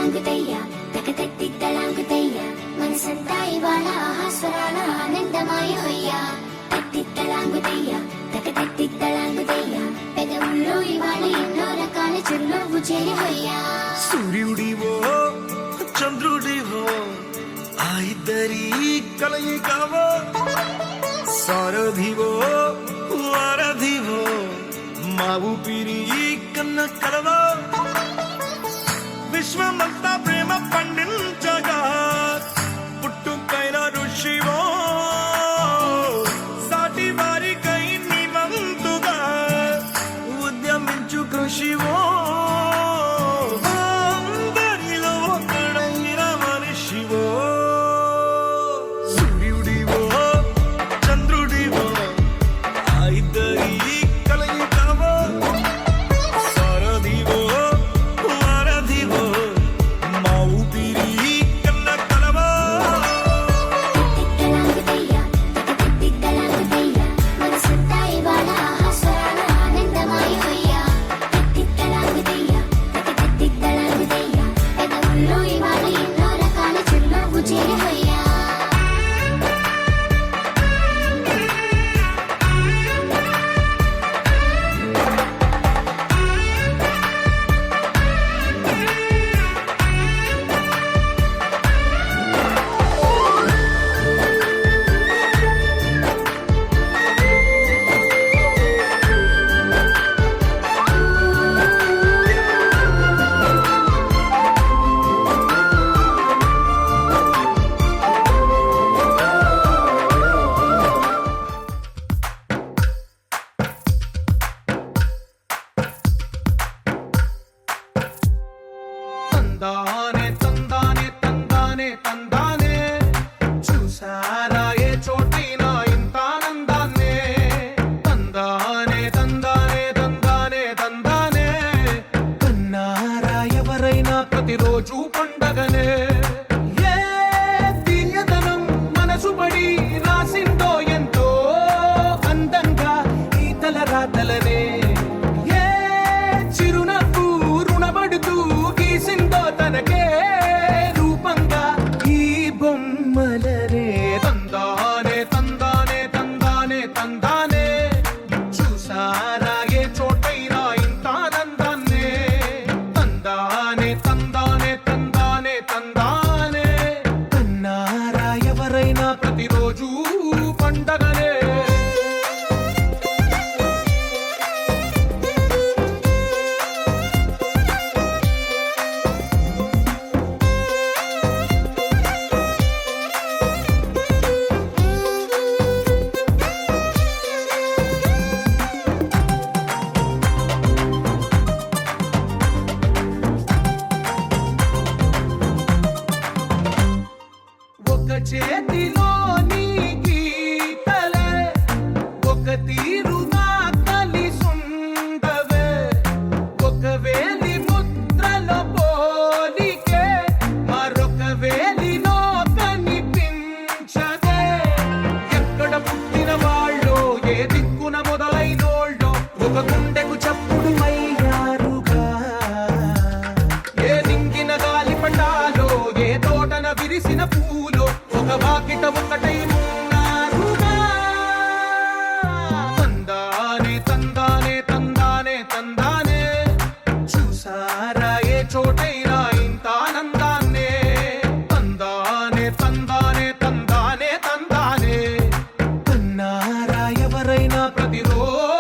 తలాంగుతయ్య తకతత్తిత్తలాంగుతయ్య మనసంతా ఇవాళ ఆహాస్వరాల ఆనందమాయ హొయ్యా తత్తిత్తలాంగుతయ్య తకతత్తిత్తలాంగుతయ్య పెదవుల్లో ఇవాళ ఎన్నో రకాల చిరునవ్వు చేరి హొయ్యా సూర్యుడివో చంద్రుడివో ఆ ఇద్దరి కలయికవో సారథివో వారధివో మా ఊపిరి కన్న కలవో విశ్వమంతా ప్రేమ పండించగా పుట్టుకైన ఋషివో సాటి వారికై నివంతుగా ఉద్యమించు కృషివో అందరిలో ఒకడైన మనిషివో సూర్యుడివో చంద్రుడివో ఆ ఇద్దరి కలయికవో సారథివో వారధివో మా ఊపిరి కన్న కలవో తత్తిత్తలాంగుతయ్య తకతత్తిత్తలాంగుతయ్య మనసంతా ఇవాళ ఆహాస్వరాల ఆనందమాయ హొయ్యా తత్తిత్తలాంగుతయ్య తకతత్తిత్తలాంగుతయ్య పెదవుల్లో ఇవాళ ఎన్నో రకాల చిరునవ్వు చేరి హొయ్యా తందానే తందానే తందానే తందానే చూసారా ఏ చోటైనా ఇంత ఆనందాన్నే తందానే తందానే తందానే తందానే కన్నారా ఎవరైనా ప్రతిరోజు పండగనే ఏ తీయదనం మనసు పడి రాసిందో ఎంతో అందంగా ఈ తలరాతలనే ఏ చిరునవ్వు రుణపడుతూ గీసిందో తనకే రూపంగా ఈ బొమ్మలనే తందానే తందానే తందానే తందానే చూసారా ఏ చోటైనా ఇంత ఆనందాన్నే తందానే తందానే తందానే తందానే కన్నారా ఎవరైనా ప్రతిరోజు పండగనే ఒక చేతిలో నీ గీతలే ఒక తీరుగా కలిసుండవే ఒక వేలి ముద్రలో పోలికే మరొక వేలిలో కనిపించదే ఎక్కడ పుట్టిన వాళ్ళో ఏ దిక్కున మొదలైనోళ్ళో ఒక గుండెకు చప్పుడు అయ్యారుగా ఏ దింగిన గాలి పటాలో ఏ తోటన విరిసిన పూలో ఒక వాకిట ఒకటై ఉన్నారుగా తందానే తందానే తందానే తందానే చూసారా ఏ చోటైనా ఇంత ఆనందాన్నే తందానే తందానే తందానే తందానే కన్నారా ఎవరైనా ప్రతిరోజు